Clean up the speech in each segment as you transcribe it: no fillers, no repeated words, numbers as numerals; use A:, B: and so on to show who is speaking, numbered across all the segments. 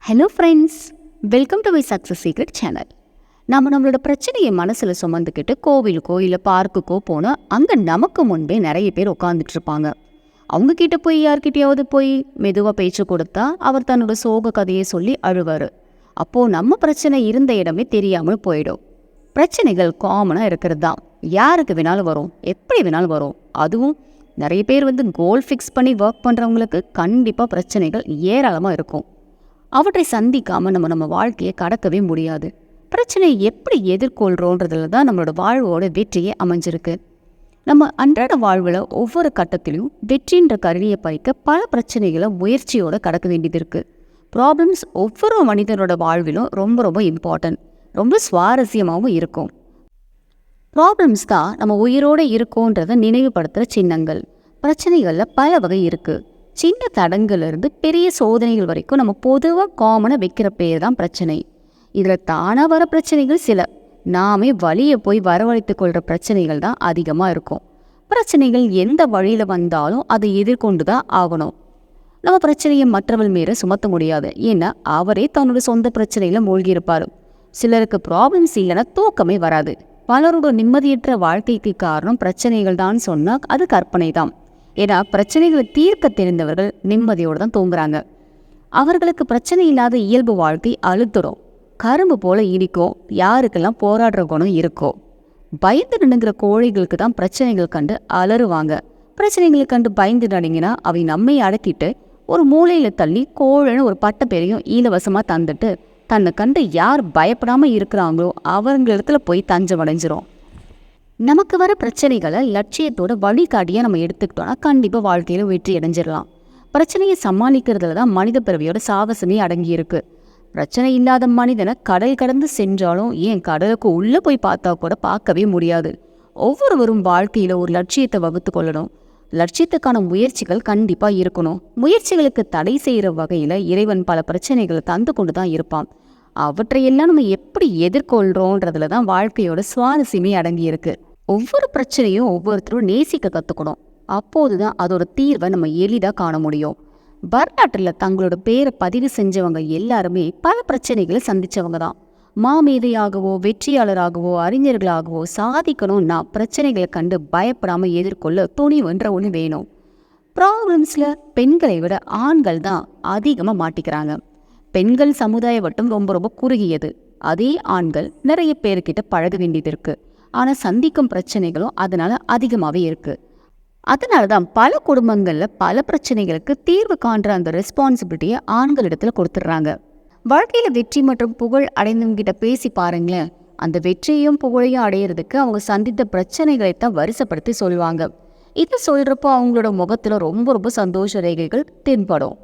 A: Hello friends, welcome to my success secret channel. நம்மளோட பிரச்சனையை மனசில் சுமந்துக்கிட்டு கோவிலுக்கோ இல்லை பார்க்குக்கோ போனால் அங்கே நமக்கு முன்பே நிறைய பேர் உட்காந்துட்ருப்பாங்க. அவங்கக்கிட்ட போய் யார்கிட்டையாவது போய் மெதுவாக பேச்சு கொடுத்தா அவர் தன்னோட சோக கதையை சொல்லி அழுவார். அப்போது நம்ம பிரச்சனை இருந்த இடமே தெரியாமல் போயிடும். பிரச்சனைகள் காமனாக இருக்கிறது தான், யாருக்கு வேணாலும் வரும், எப்படி வேணாலும் வரும். அதுவும் நிறைய பேர் கோல் ஃபிக்ஸ் பண்ணி ஒர்க் பண்ணுறவங்களுக்கு கண்டிப்பாக பிரச்சனைகள் ஏராளமாக இருக்கும். அவற்றை சந்திக்காமல் நம்ம வாழ்க்கையை கடக்கவே முடியாது. பிரச்சனையை எப்படி எதிர்கொள்கிறோன்றதுல தான் நம்மளோட வாழ்வோட வெற்றியே அமைஞ்சிருக்கு. நம்ம அன்றாட வாழ்வில் ஒவ்வொரு கட்டத்திலையும் வெற்றின்ற கருவியை பறிக்க பல பிரச்சனைகளை முயற்சியோடு கடக்க வேண்டியது இருக்குது. ப்ராப்ளம்ஸ் ஒவ்வொரு மனிதனோட வாழ்விலும் ரொம்ப ரொம்ப இம்பார்ட்டன்ட், ரொம்ப சுவாரஸ்யமாகவும் இருக்கும். ப்ராப்ளம்ஸ் தான் நம்ம உயிரோடு இருக்கோன்றதை நினைவுபடுத்துகிற சின்னங்கள். பிரச்சனைகளில் பல வகை இருக்குது. சின்ன தடங்கள்லேருந்து பெரிய சோதனைகள் வரைக்கும் நம்ம பொதுவாக காமனாக வைக்கிற பேர் தான் பிரச்சனை. இதில் தானாக வர பிரச்சனைகள் சில, நாமே வழியை போய் வரவழைத்து கொள்கிற பிரச்சனைகள் தான் அதிகமாக இருக்கும். பிரச்சனைகள் எந்த வழியில் வந்தாலும் அதை எதிர்கொண்டு தான் ஆகணும். நம்ம பிரச்சனையை மற்றவள் மீற சுமத்த முடியாது, ஏன்னா அவரே தன்னோட சொந்த பிரச்சனையில் மூழ்கியிருப்பார். சிலருக்கு ப்ராப்ளம்ஸ் இல்லைன்னா தூக்கமே வராது. பலரோட நிம்மதியற்ற வாழ்க்கைக்கு காரணம் பிரச்சனைகள் தான் சொன்னால் அது கற்பனை தான். ஏன்னா பிரச்சனைகளை தீர்க்க தெரிந்தவர்கள் நிம்மதியோடு தான் தூங்குறாங்க. அவர்களுக்கு பிரச்சனை இல்லாத இயல்பு வாழ்க்கை அழுத்துடும், கரும்பு போல இனிக்கும். யாருக்கெல்லாம் போராடுற குணம் இருக்கோ, பயந்து நின்னுங்கிற கோழிகளுக்கு தான் பிரச்சனைகள் கண்டு அலறுவாங்க. பிரச்சனைகளை கண்டு பயந்து நடிங்கன்னா அவை நம்மை அடக்கிட்டு ஒரு மூலையில் தள்ளி கோழன்னு ஒரு பட்ட பேரையும் இலவசமாக தந்துட்டு தன்னை கண்டு யார் பயப்படாமல் இருக்கிறாங்களோ அவங்களிடத்துல போய் தஞ்சம் அடைஞ்சிரும். நமக்கு வர பிரச்சனைகளை லட்சியத்தோட வழிகாட்டியாக நம்ம எடுத்துக்கிட்டோம்னா கண்டிப்பாக வாழ்க்கையில் வெற்றி அடைஞ்சிடலாம். பிரச்சனையை சமாளிக்கிறதுல தான் மனித பிறவியோட சாகசமே அடங்கியிருக்கு. பிரச்சனை இல்லாத மனிதனை கடல் கடந்து சென்றாலும் ஏன் கடலுக்கு உள்ளே போய் பார்த்தா கூட பார்க்கவே முடியாது. ஒவ்வொருவரும் வாழ்க்கையில் ஒரு லட்சியத்தை வகுத்து கொள்ளணும். லட்சியத்துக்கான முயற்சிகள் கண்டிப்பாக இருக்கணும். முயற்சிகளுக்கு தடை செய்கிற வகையில் இறைவன் பல பிரச்சனைகளை தந்து கொண்டு தான் இருப்பான். அவற்றையெல்லாம் நம்ம எப்படி எதிர்கொள்கிறோன்றதுல தான் வாழ்க்கையோட சுவாரஸ்யமே அடங்கியிருக்கு. ஒவ்வொரு பிரச்சனையும் ஒவ்வொருத்தரும் நேசிக்க கற்றுக்கணும். அப்போது தான் அதோட தீர்வை நம்ம எளிதாக காண முடியும். வரலாற்றில் தங்களோட பேரை பதிவு செஞ்சவங்க எல்லாருமே பல பிரச்சனைகளை சந்தித்தவங்க தான். மாமேதையாகவோ வெற்றியாளராகவோ அறிஞர்களாகவோ சாதிக்கணும்னா பிரச்சனைகளை கண்டு பயப்படாமல் எதிர்கொள்ள துணிவுன்ற ஒன்று வேணும். ப்ராப்ளம்ஸில் பெண்களை விட ஆண்கள் தான் அதிகமாக மாட்டிக்கிறாங்க. பெண்கள் சமுதாய வட்டம் ரொம்ப ரொம்ப குறுகியது. அதே ஆண்கள் நிறைய பேர்கிட்ட பழக வேண்டியது இருக்குது. ஆனால் சந்திக்கும் பிரச்சனைகளும் அதனால் அதிகமாகவே இருக்குது. அதனால தான் பல குடும்பங்களில் பல பிரச்சனைகளுக்கு தீர்வு காண்ற அந்த ரெஸ்பான்சிபிலிட்டியை ஆண்களிடத்தில் கொடுத்துட்றாங்க. வாழ்க்கையில் வெற்றி மற்றும் புகழ் அடைந்தவங்கிட்ட பேசி பாருங்களேன், அந்த வெற்றியும் புகழையும் அடையிறதுக்கு அவங்க சந்தித்த பிரச்சனைகளை தான் வரிசைப்படுத்தி சொல்லுவாங்க. இதை சொல்கிறப்போ அவங்களோட முகத்தில் ரொம்ப ரொம்ப சந்தோஷ ரேகைகள் தென்படும்.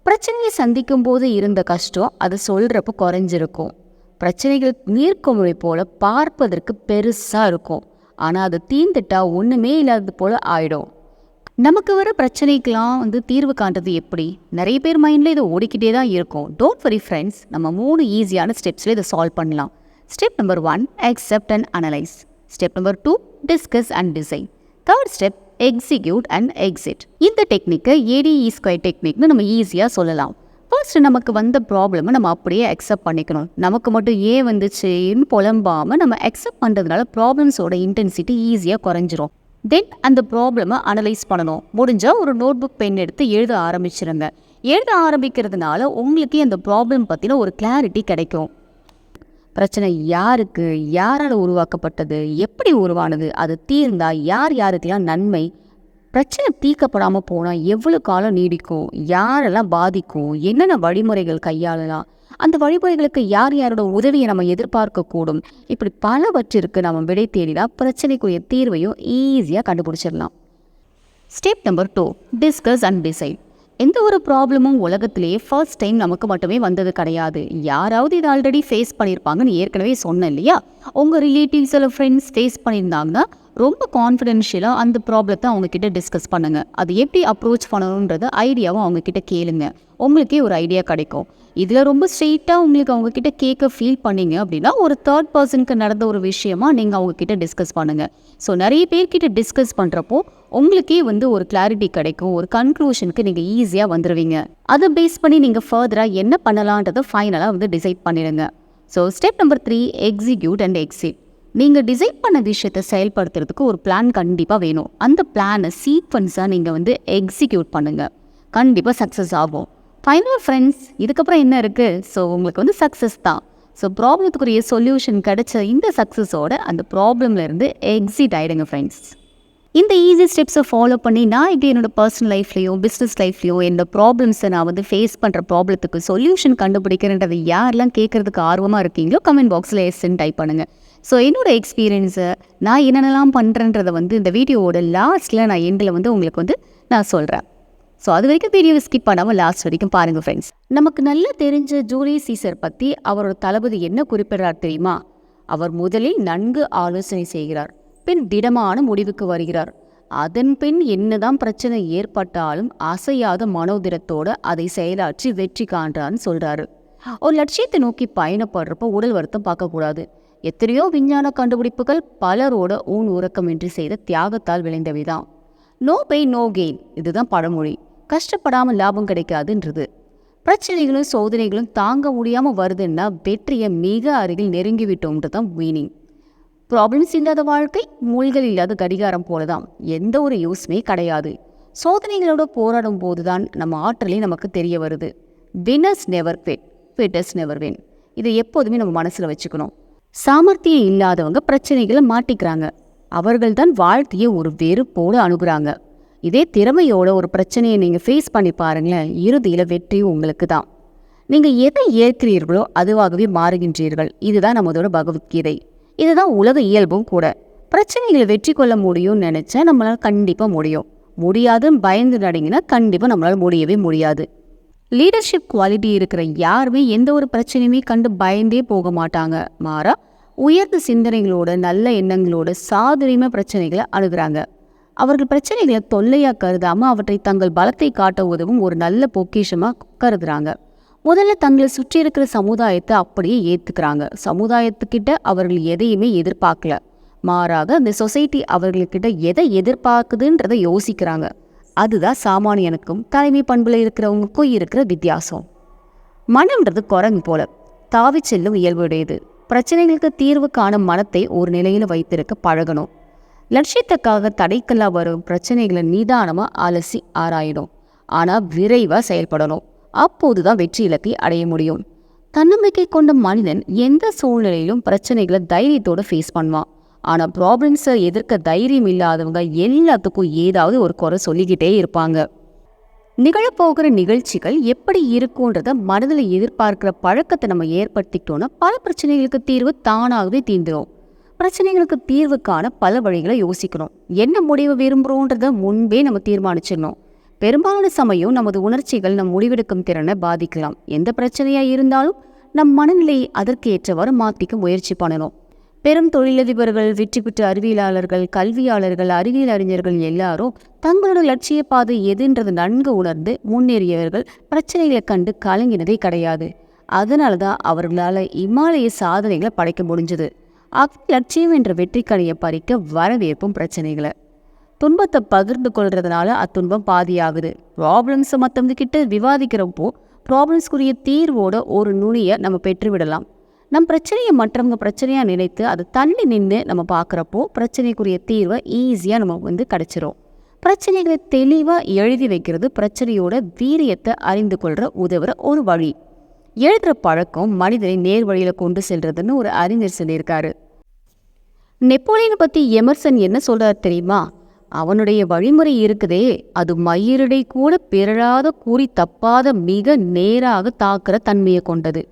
A: பிரச்சனையை சந்திக்கும் போது இருந்த கஷ்டம் அதை சொல்கிறப்போ குறைஞ்சிருக்கும். பிரச்சனைகள் நீர்க்குமிழை போல பார்ப்பதற்கு பெருசாக இருக்கும், ஆனால் அது தீர்ந்துட்டா ஒன்றுமே இல்லாதது போல் ஆயிடும். நமக்கு வர பிரச்சனைக்கெலாம் தீர்வு காண்றது எப்படி? நிறைய பேர் மைண்டில் இதை ஓடிக்கிட்டே தான் இருக்கும். டோன்ட் வரி ஃப்ரெண்ட்ஸ், நம்ம 3 ஈஸியான ஸ்டெப்ஸில் இதை சால்வ் பண்ணலாம். Step number 1, accept and analyse. Step number 2, discuss and decide. Third step, execute and exit. இந்த டெக்னிக்கை ADE² டெக்னிக்னு நம்ம ஈஸியாக சொல்லலாம். ஃபர்ஸ்ட் நமக்கு வந்த ப்ராப்ளமை நம்ம அப்படியே அக்செப்ட் பண்ணிக்கணும். நமக்கு மட்டும் ஏன் வந்துச்சுன்னு புலம்பாமல் நம்ம அக்செப்ட் பண்ணுறதுனால ப்ராப்ளம்ஸோட இன்டென்சிட்டி ஈஸியாக குறைஞ்சிரும். தென் அந்த ப்ராப்ளமை அனலைஸ் பண்ணணும். முடிஞ்சால் ஒரு நோட் புக் பென் எடுத்து எழுத ஆரம்பிச்சிருங்க. எழுத ஆரம்பிக்கிறதுனால உங்களுக்கு அந்த ப்ராப்ளம் பற்றின ஒரு கிளாரிட்டி கிடைக்கும். பிரச்சனை யாருக்கு, யாரால் உருவாக்கப்பட்டது, எப்படி உருவானது, அது தீர்ந்தா யார் யாருக்கெல்லாம் நன்மை, பிரச்சனை தீர்க்கப்படாமல் போனால் எவ்வளோ காலம் நீடிக்கும், யாரெல்லாம் பாதிக்கும், என்னென்ன வழிமுறைகள் கையாளலாம், அந்த வழிமுறைகளுக்கு யார் யாரோட உதவியை நம்ம எதிர்பார்க்கக்கூடும், இப்படி பலவற்றிற்கு நம்ம விடை தேடினா பிரச்சனைக்குரிய தீர்வையும் ஈஸியாக கண்டுபிடிச்சிடலாம். Step number 2, discuss and decide. எந்த ஒரு ப்ராப்ளமும் உலகத்திலேயே ஃபர்ஸ்ட் டைம் நமக்கு மட்டுமே வந்தது கிடையாது. யாராவது இதை ஆல்ரெடி ஃபேஸ் பண்ணியிருப்பாங்கன்னு ஏற்கனவே சொன்னேன் இல்லையா? உங்கள் ரிலேட்டிவ்ஸ் இல்லை ஃப்ரெண்ட்ஸ் ஃபேஸ் பண்ணியிருந்தாங்கன்னா ரொம்ப கான்ஃபிடென்ஷியலாக அந்த ப்ராப்ளத்தை அவங்கக்கிட்ட டிஸ்கஸ் பண்ணுங்கள். அது எப்படி அப்ரோச் பண்ணணுன்றத ஐடியாவும் அவங்கக்கிட்ட கேளுங்க. உங்களுக்கே ஒரு ஐடியா கிடைக்கும். இதில் ரொம்ப ஸ்ட்ரெயிட்டாக உங்களுக்கு அவங்கக்கிட்ட கேட்க ஃபீல் பண்ணீங்க அப்படின்னா ஒரு தேர்ட் பர்சனுக்கு நடந்த ஒரு விஷயமா நீங்கள் அவங்கக்கிட்ட டிஸ்கஸ் பண்ணுங்கள். ஸோ நிறைய பேர்கிட்ட டிஸ்கஸ் பண்ணுறப்போ உங்களுக்கே ஒரு கிளாரிட்டி கிடைக்கும். ஒரு கன்க்ளூஷனுக்கு நீங்கள் ஈஸியாக வந்துடுவீங்க. அதை பேஸ் பண்ணி நீங்கள் ஃபர்தராக என்ன பண்ணலான்றதை ஃபைனலாக டிசைட் பண்ணிடுங்க. So step number 3, execute and exit. நீங்கள் டிசைட் பண்ண விஷயத்தை செயல்படுத்துறதுக்கு ஒரு பிளான் கண்டிப்பாக வேணும். அந்த பிளானை சீக்வன்ஸாக நீங்கள் எக்ஸிக்யூட் பண்ணுங்கள். கண்டிப்பாக சக்ஸஸ் ஆகும். ஃபைனல் ஃப்ரெண்ட்ஸ், இதுக்கப்புறம் என்ன இருக்குது? ஸோ உங்களுக்கு சக்ஸஸ் தான். ஸோ ப்ராப்ளத்துக்குரிய சொல்யூஷன் கிடைச்ச இந்த சக்ஸஸோட அந்த ப்ராப்ளம்லேருந்து எக்ஸிட் ஆகிடுங்க ஃப்ரெண்ட்ஸ். இந்த ஈஸி ஸ்டெப்ஸை ஃபாலோ பண்ணி நான் இப்படி என்னோடய பர்சனல் லைஃப்லையோ பிஸ்னஸ் லைஃப்லையோ என்னோடய ப்ராப்ளம்ஸை நான் ஃபேஸ் பண்ணுற ப்ராப்ளத்துக்கு சொல்யூஷன் கண்டுபிடிக்கிறேன்றதை யாரெல்லாம் கேட்குறதுக்கு ஆர்வமாக இருக்கீங்களோ கமெண்ட் பாக்ஸில் எஸ்ன்னு டைப் பண்ணுங்கள். ஸோ என்னோடய எக்ஸ்பீரியன்ஸை நான் என்னென்னலாம் பண்ணுறேன்றதை இந்த வீடியோவோட லாஸ்ட்டில் நான் எண்டில் உங்களுக்கு நான் சொல்கிறேன். ஸோ அது வரைக்கும் வீடியோவை ஸ்கிப் பண்ணாமல் லாஸ்ட் வரைக்கும் பாருங்கள் ஃப்ரெண்ட்ஸ். நமக்கு நல்லா தெரிஞ்ச ஜூலியஸ் சீசர் பற்றி அவரோட தளபதி என்ன குறிப்பிடுறார் தெரியுமா? அவர் முதலில் நன்கு ஆலோசனை செய்கிறார், பின் திடமான முடிவுக்கு வருகிறார். அதன் பின் என்னதான் பிரச்சனை ஏற்பட்டாலும் அசையாத மனோதிடத்தோடு அதை செயலாற்றி வெற்றி காண்றான்னு சொல்கிறாரு. ஒரு லட்சியத்தை நோக்கி பயணப்படுறப்போ உடல் வருத்தம் பார்க்கக்கூடாது. எத்தனையோ விஞ்ஞான கண்டுபிடிப்புகள் பலரோட ஊன் உறக்கமின்றி செய்த தியாகத்தால் விளைந்தவைதான். நோ பெயின் நோ கெயின், இதுதான் பழமொழி. கஷ்டப்படாமல் லாபம் கிடைக்காதுன்றது. பிரச்சனைகளும் சோதனைகளும் தாங்க முடியாமல் வருதுன்னா வெற்றியை மிக அருகில் நெருங்கிவிட்டோம்ன்றது தான் மீனிங். ப்ராப்ளம்ஸ் இல்லாத வாழ்க்கை மூழ்கள் இல்லாத கடிகாரம் போலதான். எந்த ஒரு யூஸ்மே கிடையாது. சோதனைகளோட போராடும் போதுதான் நம்ம ஆற்றலே நமக்கு தெரிய வருது. Winners never quit, quitters never win. இதை எப்போதுமே நம்ம மனசில் வச்சுக்கணும். சாமர்த்தியம் இல்லாதவங்க பிரச்சனைகளை மாட்டிக்கிறாங்க. அவர்கள் தான் வாழ்க்கையை ஒரு வெறுப்போடு அணுகுறாங்க. இதே திறமையோட ஒரு பிரச்சனையை நீங்கள் ஃபேஸ் பண்ணி பாருங்களேன், இறுதியில் வெற்றி உங்களுக்கு தான். நீங்கள் எதை ஏற்கிறீர்களோ அதுவாகவே மாறுகின்றீர்கள். இதுதான் நம்மளோட பகவத்கீதை. இதுதான் உலக இயல்பும் கூட. பிரச்சனைகளை வெற்றி கொள்ள முடியும்னு நினச்சா நம்மளால் கண்டிப்பாக முடியும். முடியாதுன்னு பயந்து நடிங்கன்னா கண்டிப்பாக நம்மளால் முடியவே முடியாது. லீடர்ஷிப் குவாலிட்டி இருக்கிற யாருமே எந்த ஒரு பிரச்சனையுமே கண்டு பயந்தே போக மாட்டாங்க. மாறா உயர்ந்த சிந்தனைகளோட நல்ல எண்ணங்களோட சாதுரியமாக பிரச்சனைகளை அணுகிறாங்க. அவர்கள் பிரச்சனைகளை தொல்லையாக கருதாமல் அவற்றை தங்கள் பலத்தை காட்ட உதவும் ஒரு நல்ல பொக்கிஷமாக கருதுறாங்க. முதல்ல தங்களை சுற்றி இருக்கிற சமுதாயத்தை அப்படியே ஏற்றுக்கிறாங்க. சமுதாயத்துக்கிட்ட அவர்கள் எதையுமே எதிர்பார்க்கல. மாறாக அந்த சொசைட்டி அவர்கள்கிட்ட எதை எதிர்பார்க்குதுன்றதை யோசிக்கிறாங்க. அதுதான் சாமானியனுக்கும் தலைமை பண்பில் இருக்கிறவங்களுக்கும் இருக்கிற வித்தியாசம். மனம்ன்றது குரங்கு போல தாவி செல்லும் இயல்புடையது. பிரச்சனைகளுக்கு தீர்வு காணும் மனத்தை ஒரு நிலையில் வைத்திருக்க பழகணும். லட்சியத்துக்காக தடைக்கல்லா வரும் பிரச்சனைகளை நிதானமாக அலசி ஆராயணும். ஆனால் விரைவாக செயல்படணும். அப்போதுதான் வெற்றி இலக்கை அடைய முடியும். தன்னம்பிக்கை கொண்ட மனிதன் எந்த சூழ்நிலையிலும் பிரச்சனைகளை தைரியத்தோடு ஃபேஸ் பண்ணுவான். ஆனால் ப்ராப்ளம்ஸை எதிர்க்க தைரியம் இல்லாதவங்க எல்லாத்துக்கும் ஏதாவது ஒரு குறை சொல்லிக்கிட்டே இருப்பாங்க. நிகழப்போகிற நிகழ்ச்சிகள் எப்படி இருக்குன்றத மனதில் எதிர்பார்க்கிற பழக்கத்தை நம்ம ஏற்படுத்திக்கிட்டோன்னா பல பிரச்சனைகளுக்கு தீர்வு தானாகவே தீர்ந்துடும். பிரச்சனைகளுக்கு தீர்வு காண பல வழிகளை யோசிக்கணும். என்ன முடிவு விரும்புகிறோன்றத முன்பே நம்ம தீர்மானிச்சிடணும். பெரும்பாலான சமயம் நமது உணர்ச்சிகள் நம் முடிவெடுக்கும் திறனை பாதிக்கலாம். எந்த பிரச்சனையாக இருந்தாலும் நம் மனநிலையை அதற்கு ஏற்றவாறு மாற்றிக்க முயற்சி பண்ணணும். பெரும் தொழிலதிபர்கள், வெற்றி பெற்ற அறிவியலாளர்கள், கல்வியாளர்கள், அறிவியல் அறிஞர்கள் எல்லாரும் தங்களோட லட்சிய பாதை எதுன்றது நன்கு உணர்ந்து முன்னேறியவர்கள் பிரச்சனைகளை கண்டு கலங்கினதே கிடையாது. அதனால தான் அவர்களால் இமாலய சாதனைகளை படைக்க முடிஞ்சது. லட்சியம் என்ற வெற்றி கனியை பறிக்க வரவேற்பும் பிரச்சனைகளை. துன்பத்தை பகிர்ந்து கொள்றதுனால அத்துன்பம் பாதியாகுது. ப்ராப்ளம்ஸை மற்றவங்கக்கிட்ட விவாதிக்கிறப்போ ப்ராப்ளம்ஸ்க்குரிய தீர்வோட ஒரு நுனியை நம்ம பெற்றுவிடலாம். நம் பிரச்சனையை மற்றவங்க பிரச்சனையாக நினைத்து அதை தள்ளி நின்று நம்ம பார்க்குறப்போ பிரச்சனைக்குரிய தீர்வை ஈஸியாக நம்ம கிடச்சிரும். பிரச்சனைகளை தெளிவாக எழுதி வைக்கிறது பிரச்சனையோட வீரியத்தை அறிந்து கொள்கிற உதவுற ஒரு வழி. எழுதுகிற பழக்கம் மனிதனை நேர் வழியில் கொண்டு செல்றதுன்னு ஒரு அறிஞர் சொல்லியிருக்காரு. நெப்போலியனை பற்றி எமர்சன் என்ன சொல்கிறார் தெரியுமா? அவனுடைய வழிமுறை இருக்குதே, அது மயிரிடை கூட பிறழாத கூறி தப்பாத மிக நேராக தாக்குற தன்மையை கொண்டது.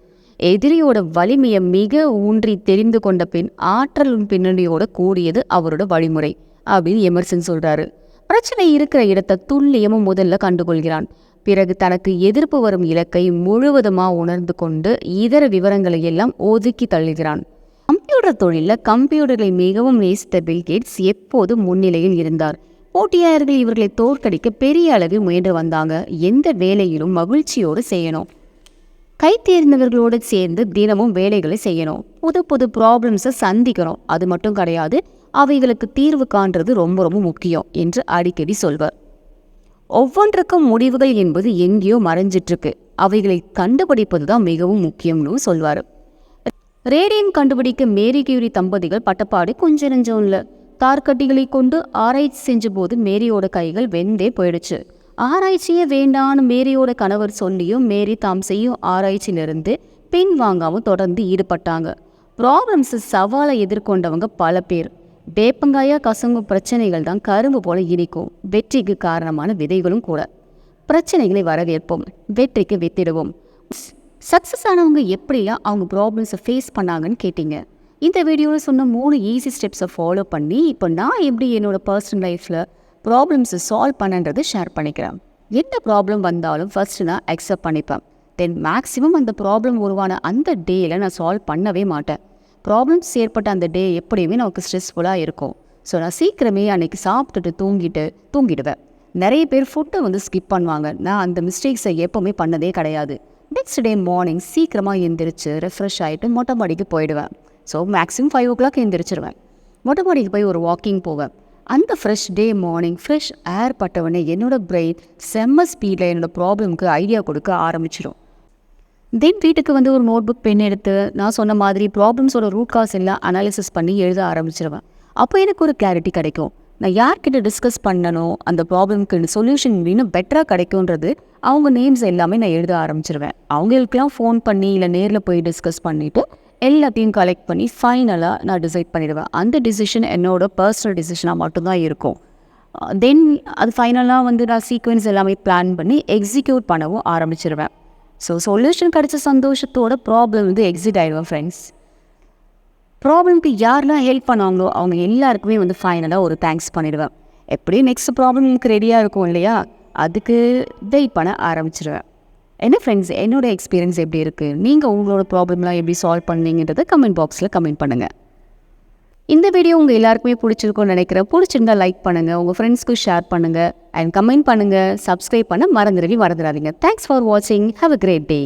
A: எதிரியோட வலிமையை மிக ஊன்றி தெரிந்து கொண்ட பின் ஆற்றலும் பின்னணியோட கூடியது அவரோட வழிமுறை அப்படின்னு எமர்சன் சொல்றாரு. பிரச்சனை இருக்கிற இடத்தை துல்லியமும் முதல்ல கண்டுகொள்கிறான். பிறகு தனக்கு எதிர்ப்பு வரும் இலக்கை முழுவதுமா உணர்ந்து கொண்டு இதர விவரங்களை எல்லாம் ஒதுக்கி தள்ளுகிறான். கம்ப்யூட்டர் தொழிலில் கம்ப்யூட்டர்களை மிகவும் நேசித்த பில் கேட்ஸ் எப்போதும் முன்னிலையில் இருந்தார். போட்டியாளர்கள் இவர்களை தோற்கடிக்க பெரிய அளவில் முயன்று வந்தாங்க. எந்த வேலையிலும் மகிழ்ச்சியோடு செய்யணும், கை தேர்ந்தவர்களோடு சேர்ந்து தினமும் வேலைகளை செய்யணும், புது புது ப்ராப்ளம்ஸை சந்திக்கணும், அது மட்டும் கிடையாது, அவைகளுக்கு தீர்வு காண்றது ரொம்ப ரொம்ப முக்கியம் என்று அடிக்கடி சொல்வார். ஒவ்வொன்றுக்கும் முடிவுகள் என்பது எங்கேயோ மறைஞ்சிட்ருக்கு, அவைகளை கண்டுபிடிப்பது தான் மிகவும் முக்கியம்னு சொல்வார். ரேடியம் கண்டுபிடிக்க மேரி கியூரி தம்பதிகள் பட்டப்பாடு கொஞ்சம் நெஞ்சம் இல்லை. தார்கட்டிகளை கொண்டு ஆராய்ச்சி செஞ்ச போது மேரியோட கைகள் வெந்தே போயிடுச்சு. ஆராய்ச்சியே வேண்டான்னு மேரியோட கணவர் சொல்லியும் மேரி தாம் செய்யும் ஆராய்ச்சியிலிருந்து பின் வாங்காமல் தொடர்ந்து ஈடுபட்டாங்க. ப்ராப்ளம்ஸ் சவாலை எதிர்கொண்டவங்க பல பேர். வேப்பங்காயா கசங்கும் பிரச்சனைகள் தான் கரும்பு போல இனிக்கும், வெற்றிக்கு காரணமான விதைகளும் கூட. பிரச்சனைகளை வரவேற்போம், வெற்றிக்கு வித்திடுவோம். சக்ஸஸ் ஆனவங்க எப்படிலாம் அவங்க ப்ராப்ளம்ஸை ஃபேஸ் பண்ணாங்கன்னு கேட்டிங்க. இந்த வீடியோவில் சொன்ன 3 ஈஸி ஸ்டெப்ஸை ஃபாலோ பண்ணி இப்போ நான் எப்படி என்னோடய பர்சனல் லைஃப்பில் ப்ராப்ளம்ஸை சால்வ் பண்ணன்றது ஷேர் பண்ணிக்கிறேன். என்ன ப்ராப்ளம் வந்தாலும் ஃபஸ்ட்டு நான் அக்செப்ட் பண்ணிப்பேன். தென் மேக்ஸிமம் அந்த ப்ராப்ளம் உருவான அந்த டேயில் நான் சால்வ் பண்ணவே மாட்டேன். ப்ராப்ளம்ஸ் ஏற்பட்ட அந்த டே எப்படியுமே நமக்கு ஸ்ட்ரெஸ்ஃபுல்லாக இருக்கும். ஸோ நான் சீக்கிரமே அன்றைக்கி சாப்பிட்டுட்டு தூங்கிடுவேன். நிறைய பேர் ஃபுட்டை ஸ்கிப் பண்ணுவாங்க. நான் அந்த மிஸ்டேக்ஸை எப்போவுமே பண்ணதே கிடையாது. நெக்ஸ்ட் டே மார்னிங் சீக்கிரமாக எழுந்திரிச்சு ரெஃப்ரெஷ் ஆகிட்டு மொட்டை மாடிக்கு போயிடுவேன். ஸோ மேக்ஸிமம் 5 o'clock எழுந்திரிச்சிருவேன். மொட்டை மாடிக்கு போய் ஒரு வாக்கிங் போவேன். அந்த fresh day morning fresh air பட்டவொடனே என்னோடய பிரெயின் செம்ம ஸ்பீடில் என்னோடய ப்ராப்ளம்க்கு ஐடியா கொடுக்க ஆரம்பிச்சிடும். தென் வீட்டுக்கு ஒரு நோட் புக் பென் எடுத்து நான் சொன்ன மாதிரி ப்ராப்ளம்ஸோட ரூட் காஸ் எல்லாம் அனாலிசிஸ் பண்ணி எழுத ஆரம்பிச்சிருவேன். அப்போ எனக்கு ஒரு கிளாரிட்டி கிடைக்கும். நான் யார்கிட்ட டிஸ்கஸ் பண்ணணும், அந்த ப்ராப்ளம்க்கு சொல்யூஷன் இன்னும் பெட்டராக கிடைக்கும்ன்றது அவங்க நேம்ஸ் எல்லாமே நான் எழுத ஆரம்பிச்சிருவேன். அவங்களுக்கெல்லாம் ஃபோன் பண்ணி இல்லை நேரில் போய் டிஸ்கஸ் பண்ணிவிட்டு எல்லாத்தையும் கலெக்ட் பண்ணி ஃபைனலாக நான் டிசைட் பண்ணிவிடுவேன். அந்த டிசிஷன் என்னோட பர்சனல் டிசிஷனாக மட்டும்தான் இருக்கும். தென் அது ஃபைனலாக நான் சீக்வன்ஸ் எல்லாமே பிளான் பண்ணி எக்ஸிக்யூட் பண்ணவும் ஆரம்பிச்சிருவேன். ஸோ சொல்யூஷன் கிடைச்ச சந்தோஷத்தோட ப்ராப்ளம் எக்ஸிட் ஆகிடுவேன். ஃப்ரெண்ட்ஸ், ப்ராப்ளம்க்கு யாரெல்லாம் ஹெல்ப் பண்ணாங்களோ அவங்க எல்லாருக்குமே ஃபைனலாக ஒரு தேங்க்ஸ் பண்ணிவிடுவேன். எப்படியும் நெக்ஸ்ட் ப்ராப்ளம் எனக்கு ரெடியாக இருக்கும் இல்லையா, அதுக்கு வெயிட் பண்ண ஆரம்பிச்சிடுவேன். என்ன ஃப்ரெண்ட்ஸ், என்னோட எக்ஸ்பீரியன்ஸ் எப்படி இருக்குது, நீங்கள் உங்களோட ப்ராப்ளம்லாம் எப்படி சால்வ் பண்ணீங்கன்றதை கமெண்ட் பாக்ஸில் கமெண்ட் பண்ணுங்கள். இந்த வீடியோ உங்கள் எல்லாருக்குமே பிடிச்சிருக்கும்னு நினைக்கிறேன். பிடிச்சிருந்தா லைக் பண்ணுங்கள், உங்கள் ஃப்ரெண்ட்ஸ்க்கு ஷேர் பண்ணுங்கள் அண்ட் கமெண்ட் பண்ணுங்கள். சப்ஸ்கிரைப் பண்ண மறந்துடாதீங்க. தேங்க்ஸ் ஃபார் வாட்சிங். Have a great day.